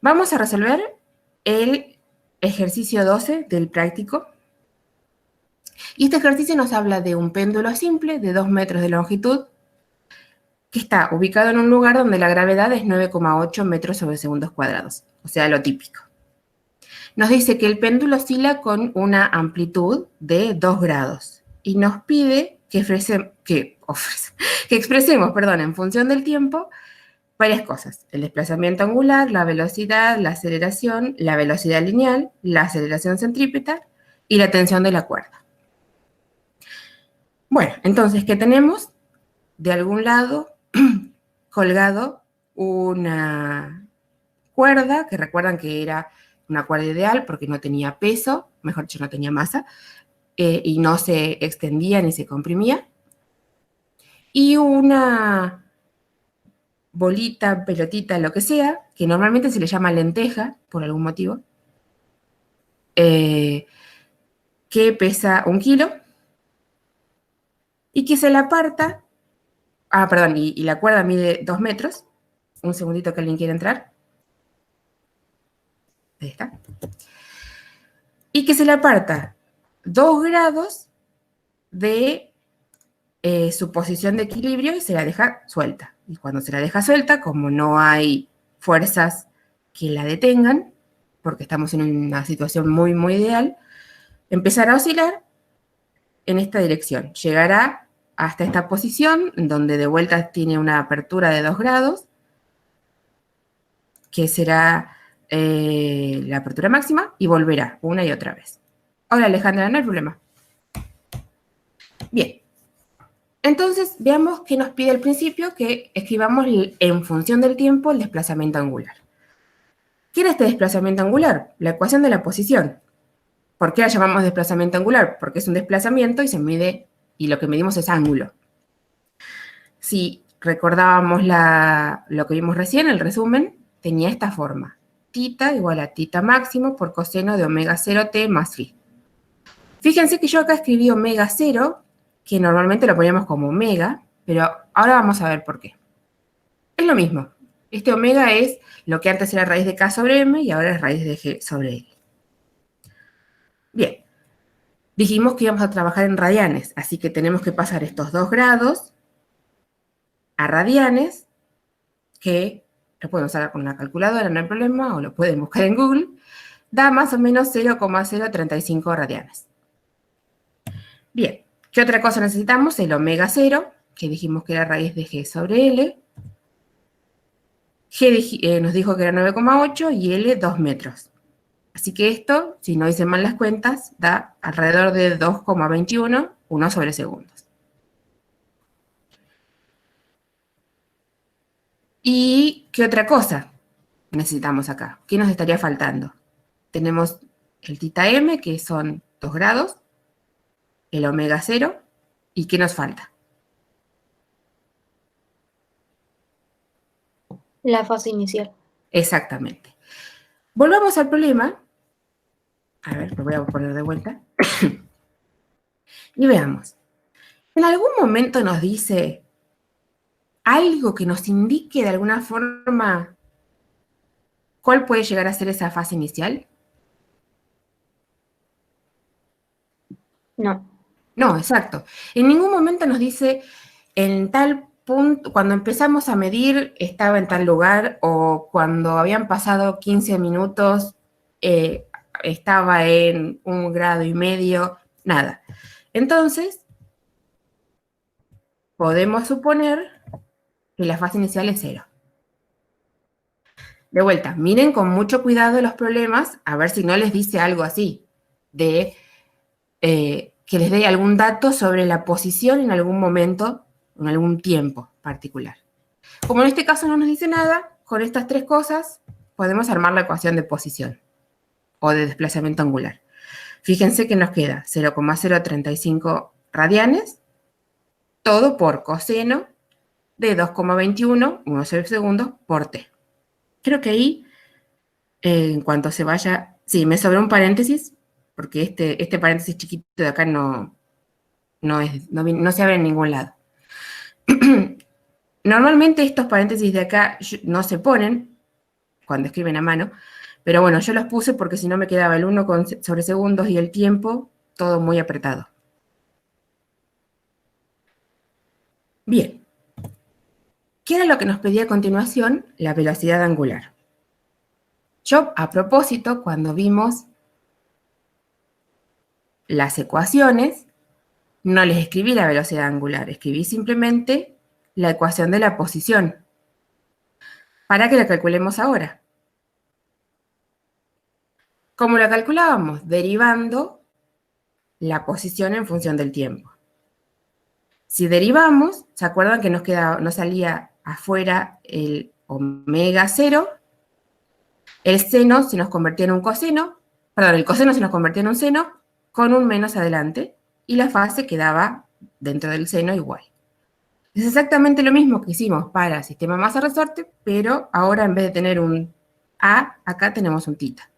Vamos a resolver el ejercicio 12 del práctico. Y este ejercicio nos habla de un péndulo simple de 2 metros de longitud que está ubicado en un lugar donde la gravedad es 9,8 metros sobre segundos cuadrados, o sea, lo típico. Nos dice que el péndulo oscila con una amplitud de 2 grados y nos pide que expresemos, en función del tiempo, varias cosas: el desplazamiento angular, la velocidad, la aceleración, la velocidad lineal, la aceleración centrípeta y la tensión de la cuerda. Bueno, entonces, ¿qué tenemos? De algún lado colgado una cuerda, que recuerdan que era una cuerda ideal porque no tenía peso, mejor dicho, no tenía masa, y no se extendía ni se comprimía. Y una bolita, pelotita, lo que sea, que normalmente se le llama lenteja, por algún motivo, que pesa 1 kilo, y que se la aparta, y la cuerda mide 2 metros, un segundito que alguien quiere entrar, ahí está, y que se le aparta 2 grados de su posición de equilibrio y se la deja suelta. Y cuando se la deja suelta, como no hay fuerzas que la detengan, porque estamos en una situación muy, muy ideal, empezará a oscilar en esta dirección. Llegará hasta esta posición, donde de vuelta tiene una apertura de 2 grados, que será la apertura máxima, y volverá una y otra vez. Hola, Alejandra, no hay problema. Bien. Entonces, veamos qué nos pide al principio, que escribamos en función del tiempo el desplazamiento angular. ¿Qué era este desplazamiento angular? La ecuación de la posición. ¿Por qué la llamamos desplazamiento angular? Porque es un desplazamiento y se mide, y lo que medimos es ángulo. Si recordábamos lo que vimos recién, el resumen, tenía esta forma: θ igual a θ máximo por coseno de omega 0t más phi. Fíjense que yo acá escribí omega 0, que normalmente lo poníamos como omega, pero ahora vamos a ver por qué. Es lo mismo. Este omega es lo que antes era raíz de k sobre m y ahora es raíz de g sobre l. Bien. Dijimos que íbamos a trabajar en radianes, así que tenemos que pasar estos 2 grados a radianes, que lo pueden usar con la calculadora, no hay problema, o lo pueden buscar en Google. Da más o menos 0,035 radianes. Bien. ¿Qué otra cosa necesitamos? El omega 0, que dijimos que era raíz de g sobre l. G nos dijo que era 9,8 y L 2 metros. Así que esto, si no hice mal las cuentas, da alrededor de 2,21, 1 sobre segundos. ¿Y qué otra cosa necesitamos acá? ¿Qué nos estaría faltando? Tenemos el θm, que son 2 grados, el omega 0, ¿y qué nos falta? La fase inicial. Exactamente. Volvamos al problema. A ver, lo voy a poner de vuelta. Y veamos. En algún momento nos dice algo que nos indique de alguna forma cuál puede llegar a ser esa fase inicial. No. No, exacto. En ningún momento nos dice en tal punto, cuando empezamos a medir estaba en tal lugar, o cuando habían pasado 15 minutos estaba en 1,5 grados, nada. Entonces, podemos suponer que la fase inicial es 0. De vuelta, miren con mucho cuidado los problemas, a ver si no les dice algo así, de que les dé algún dato sobre la posición en algún momento, en algún tiempo particular. Como en este caso no nos dice nada, con estas 3 cosas podemos armar la ecuación de posición o de desplazamiento angular. Fíjense que nos queda 0,035 radianes, todo por coseno de 2,21, 1 sobre segundos, por t. Creo que ahí, en cuanto se vaya, sí, me sobró un paréntesis, porque este paréntesis chiquito de acá no se abre en ningún lado. Normalmente estos paréntesis de acá no se ponen, cuando escriben a mano. Pero bueno, yo los puse porque si no me quedaba el 1 sobre segundos y el tiempo, todo muy apretado. Bien. ¿Qué era lo que nos pedía a continuación? La velocidad angular. Yo, a propósito, cuando vimos las ecuaciones, no les escribí la velocidad angular, escribí simplemente la ecuación de la posición, para que la calculemos ahora. ¿Cómo la calculábamos? Derivando la posición en función del tiempo. Si derivamos, ¿se acuerdan que nos salía afuera el omega 0? El seno se nos convertía en un coseno, perdón, el coseno se nos convertía en un seno con un menos adelante, y la fase quedaba dentro del seno igual. Es exactamente lo mismo que hicimos para sistema masa-resorte, pero ahora en vez de tener un A, acá tenemos un tita.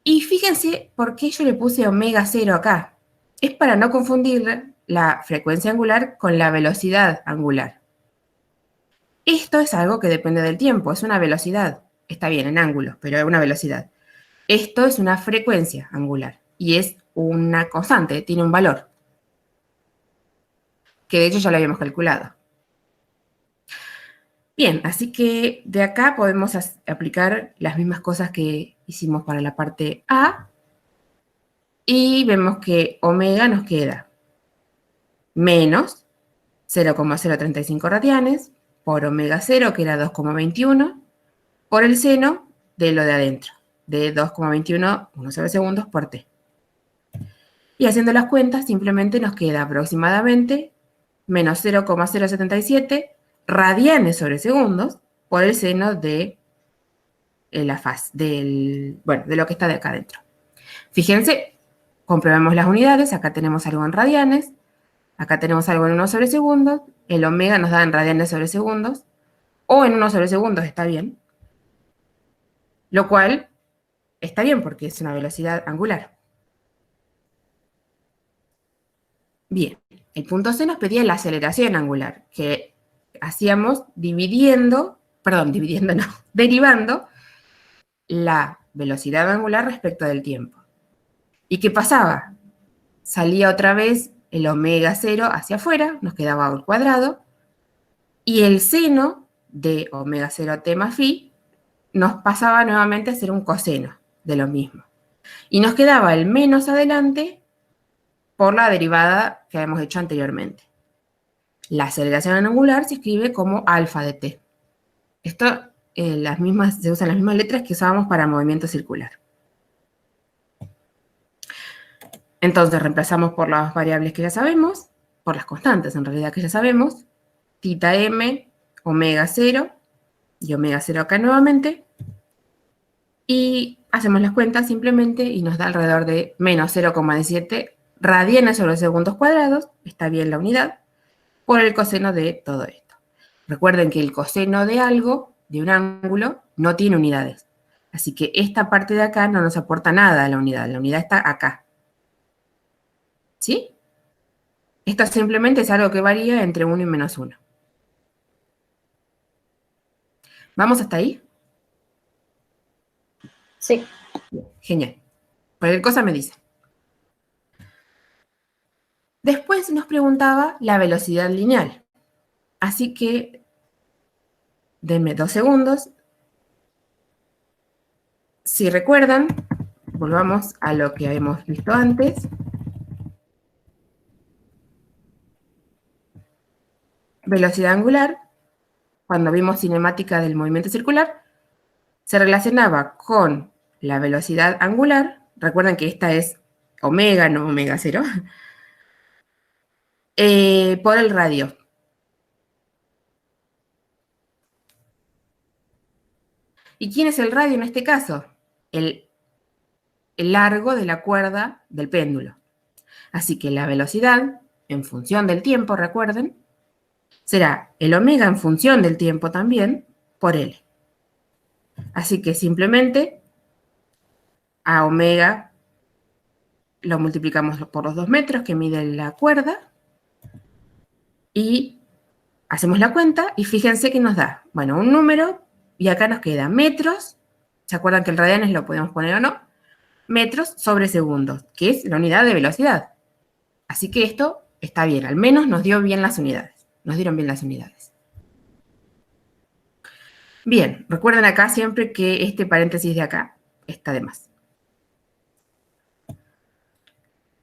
Y fíjense por qué yo le puse omega 0 acá. Es para no confundir la frecuencia angular con la velocidad angular. Esto es algo que depende del tiempo, es una velocidad. Está bien, en ángulos, pero es una velocidad. Esto es una frecuencia angular y es una constante, tiene un valor, que de hecho ya lo habíamos calculado. Bien, así que de acá podemos aplicar las mismas cosas que hicimos para la parte A y vemos que omega nos queda menos 0,035 radianes por omega 0, que era 2,21, por el seno de lo de adentro, de 2,21 segundos por t. Y haciendo las cuentas, simplemente nos queda aproximadamente menos 0,077 radianes sobre segundos por el seno de la faz, de lo que está de acá adentro. Fíjense, comprobemos las unidades, acá tenemos algo en radianes, acá tenemos algo en 1 sobre segundos, el omega nos da en radianes sobre segundos, o en 1 sobre segundos está bien, lo cual está bien porque es una velocidad angular. Bien, el punto C nos pedía la aceleración angular, que hacíamos derivando la velocidad angular respecto del tiempo. ¿Y qué pasaba? Salía otra vez el omega 0 hacia afuera, nos quedaba al cuadrado, y el seno de omega 0 t más phi nos pasaba nuevamente a ser un coseno de lo mismo. Y nos quedaba el menos adelante por la derivada que habíamos hecho anteriormente. La aceleración angular se escribe como alfa de t. Esto se usan las mismas letras que usábamos para movimiento circular. Entonces reemplazamos por las variables que ya sabemos, por las constantes en realidad que ya sabemos, tita m, omega 0 y omega 0 acá nuevamente, y hacemos las cuentas simplemente y nos da alrededor de menos 0,17 radianes sobre segundos cuadrados, está bien la unidad, por el coseno de todo esto. Recuerden que el coseno de algo, de un ángulo, no tiene unidades. Así que esta parte de acá no nos aporta nada a la unidad está acá. ¿Sí? Esto simplemente es algo que varía entre 1 y menos 1. ¿Vamos hasta ahí? Sí. Genial. Cualquier cosa me dice. Después nos preguntaba la velocidad lineal. Así que, denme 2 segundos. Si recuerdan, volvamos a lo que habíamos visto antes. Velocidad angular, cuando vimos cinemática del movimiento circular, se relacionaba con la velocidad angular. Recuerden que esta es omega, no omega 0, por el radio. ¿Y quién es el radio en este caso? El largo de la cuerda del péndulo. Así que la velocidad, en función del tiempo, recuerden, será el omega en función del tiempo también, por L. Así que simplemente a omega lo multiplicamos por los 2 metros que mide la cuerda y hacemos la cuenta y fíjense que nos da, bueno, un número Y acá nos queda metros, ¿se acuerdan que el radianes lo podemos poner o no? Metros sobre segundos, que es la unidad de velocidad. Así que esto está bien, al menos nos dio bien las unidades. Nos dieron bien las unidades. Bien, recuerden acá siempre que este paréntesis de acá está de más.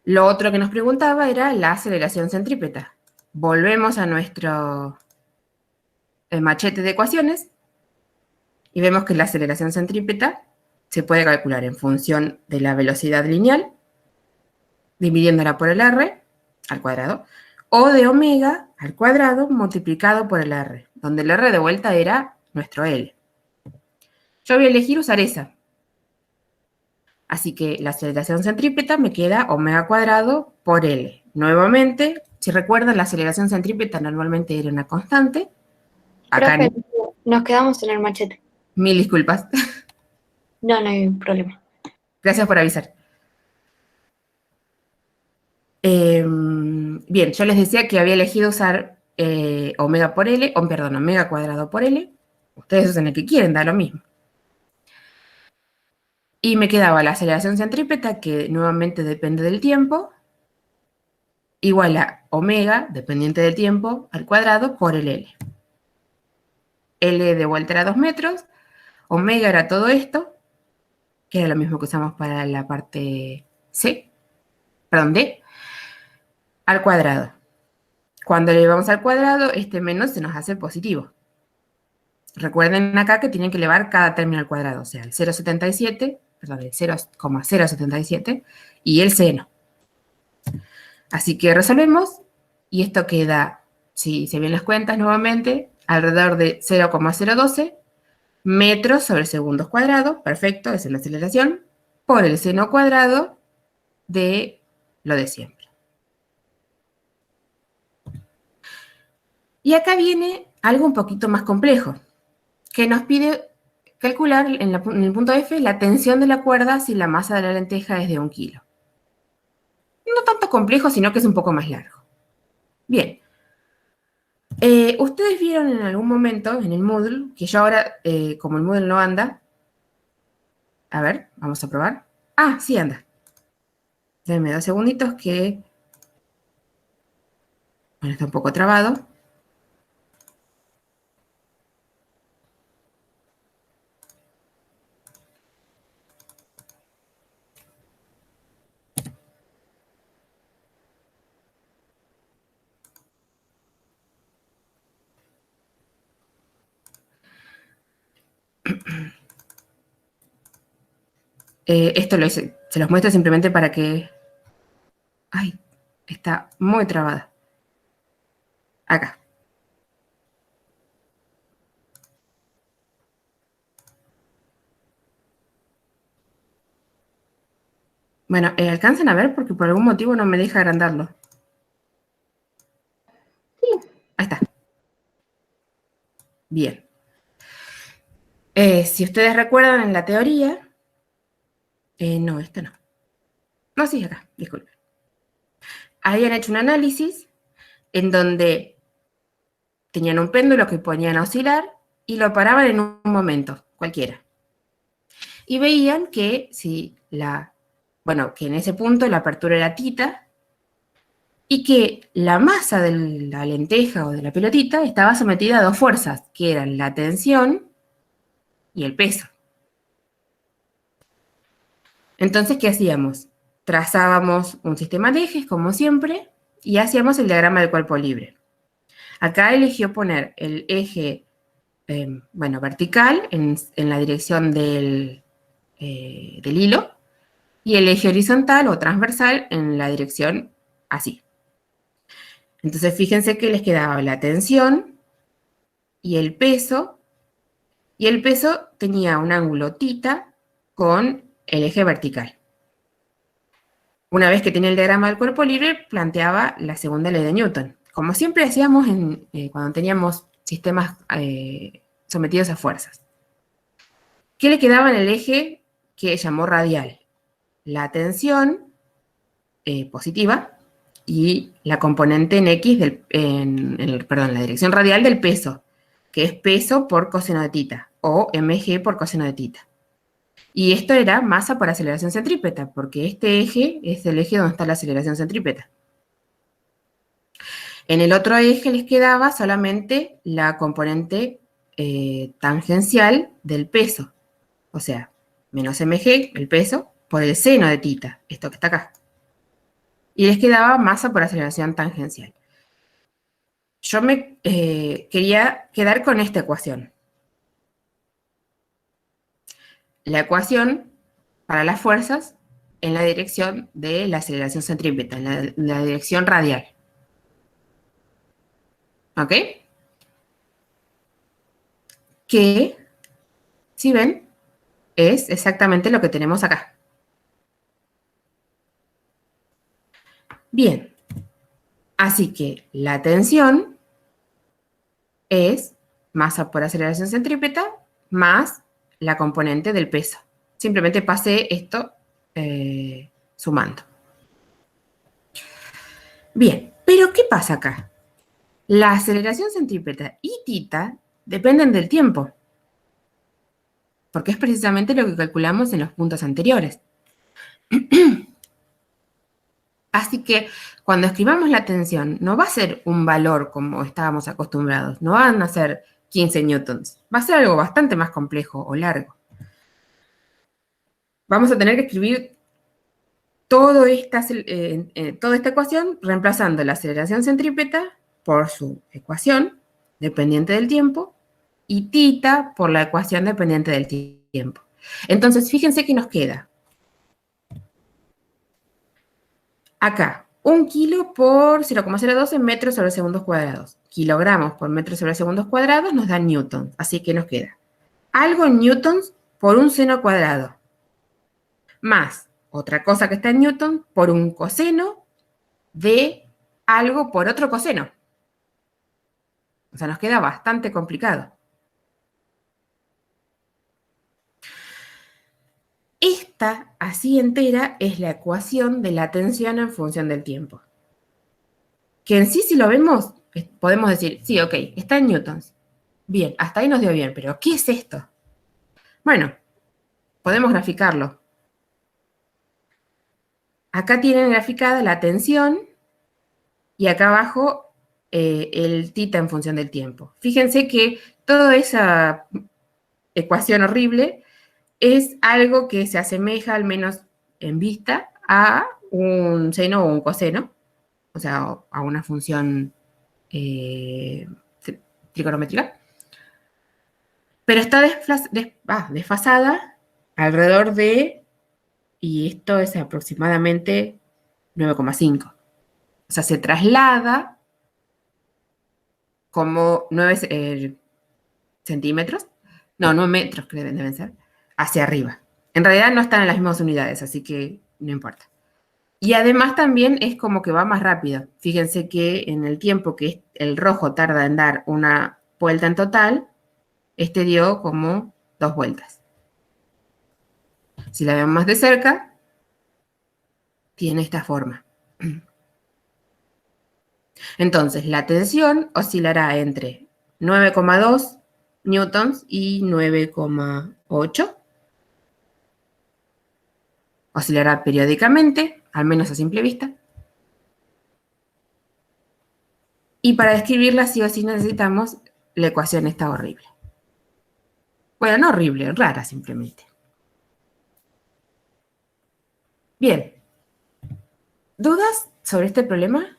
Lo otro que nos preguntaba era la aceleración centrípeta. Volvemos a nuestro machete de ecuaciones y vemos que la aceleración centrípeta se puede calcular en función de la velocidad lineal, dividiéndola por el r al cuadrado, o de omega al cuadrado multiplicado por el r, donde el r de vuelta era nuestro L. Yo voy a elegir usar esa. Así que la aceleración centrípeta me queda omega cuadrado por L. Nuevamente, si recuerdan, la aceleración centrípeta normalmente era una constante. Acá Profe, nos quedamos en el machete. mil disculpas. No, no hay problema. Gracias por avisar. Bien, yo les decía que había elegido usar omega por L, perdón, omega cuadrado por L. Ustedes usan el que quieren, da lo mismo. Y me quedaba la aceleración centrípeta, que nuevamente depende del tiempo, igual a omega, dependiente del tiempo, al cuadrado por el L. L de vuelta era 2 metros, omega era todo esto, que era lo mismo que usamos para la parte D, al cuadrado. Cuando le llevamos al cuadrado, este menos se nos hace positivo. Recuerden acá que tienen que elevar cada término al cuadrado, o sea, el 0,77, perdón, el 0,077 y el seno. Así que resolvemos y esto queda, si se ven las cuentas nuevamente, alrededor de 0,012 metros sobre segundos cuadrados, perfecto, esa es la aceleración, por el seno cuadrado de lo de siempre. Y acá viene algo un poquito más complejo, que nos pide calcular en el punto F la tensión de la cuerda si la masa de la lenteja es de 1 kilo. No tanto complejo, sino que es un poco más largo. Bien. Ustedes vieron en algún momento en el Moodle, que yo ahora, como el Moodle no anda, a ver, vamos a probar. Ah, sí anda. Denme 2 segunditos que, bueno, está un poco trabado. Esto lo hice, se los muestro simplemente para que... Ay, está muy trabada. Acá. Bueno, alcanzan a ver porque por algún motivo no me deja agrandarlo. Sí. Ahí está. Bien. Si ustedes recuerdan en la teoría... no, esta no. No, sí, acá, disculpen. Habían hecho un análisis en donde tenían un péndulo que ponían a oscilar y lo paraban en un momento, cualquiera. Y veían que si que en ese punto la apertura era tita y que la masa de la lenteja o de la pelotita estaba sometida a 2 fuerzas, que eran la tensión y el peso. Entonces, ¿qué hacíamos? Trazábamos un sistema de ejes, como siempre, y hacíamos el diagrama del cuerpo libre. Acá eligió poner el eje, vertical en la dirección del hilo, y el eje horizontal o transversal en la dirección así. Entonces, fíjense que les quedaba la tensión y el peso tenía un ángulo θ con el eje vertical. Una vez que tenía el diagrama del cuerpo libre, planteaba la segunda ley de Newton. Como siempre hacíamos cuando teníamos sistemas sometidos a fuerzas. ¿Qué le quedaba en el eje que llamó radial? La tensión positiva y la componente en X, la dirección radial del peso, que es peso por coseno de θ. o mg por coseno de tita. Y esto era masa por aceleración centrípeta, porque este eje es el eje donde está la aceleración centrípeta. En el otro eje les quedaba solamente la componente tangencial del peso. O sea, menos mg, el peso, por el seno de tita, esto que está acá. Y les quedaba masa por aceleración tangencial. Yo me quería quedar con esta ecuación. La ecuación para las fuerzas en la dirección de la aceleración centrípeta, en la dirección radial. ¿Ok? Que, si ven, es exactamente lo que tenemos acá. Bien, así que la tensión es masa por aceleración centrípeta más la componente del peso. Simplemente pasé esto sumando. Bien, pero ¿qué pasa acá? La aceleración centrípeta y tita dependen del tiempo, porque es precisamente lo que calculamos en los puntos anteriores. Así que cuando escribamos la tensión, no va a ser un valor como estábamos acostumbrados, no van a ser 15 newtons, va a ser algo bastante más complejo o largo. Vamos a tener que escribir toda esta ecuación reemplazando la aceleración centrípeta por su ecuación dependiente del tiempo y tita por la ecuación dependiente del tiempo. Entonces, fíjense que nos queda acá 1 kilo por 0,012 metros sobre segundos cuadrados. Kilogramos por metros sobre segundos cuadrados nos da newtons. Así que nos queda algo en newtons por un seno cuadrado. Más otra cosa que está en newtons por un coseno de algo por otro coseno. O sea, nos queda bastante complicado. Esta, así entera, es la ecuación de la tensión en función del tiempo. Que en sí, si lo vemos, podemos decir, sí, ok, está en newtons. Bien, hasta ahí nos dio bien, pero ¿qué es esto? Bueno, podemos graficarlo. Acá tienen graficada la tensión y acá abajo el tita en función del tiempo. Fíjense que toda esa ecuación horrible es algo que se asemeja, al menos en vista, a un seno o un coseno, o sea, a una función trigonométrica, pero está desfasada alrededor de, y esto es aproximadamente 9,5. O sea, se traslada como 9 centímetros, no, 9 metros creo que deben ser, hacia arriba. En realidad no están en las mismas unidades, así que no importa. Y además también es como que va más rápido. Fíjense que en el tiempo que el rojo tarda en dar una vuelta en total, este dio como 2 vueltas. Si la vemos más de cerca, tiene esta forma. Entonces, la tensión oscilará entre 9,2 newtons y 9,8. Oscilará periódicamente, al menos a simple vista. Y para describirla sí o sí necesitamos la ecuación esta horrible. Bueno, no horrible, rara simplemente. Bien. ¿Dudas sobre este problema?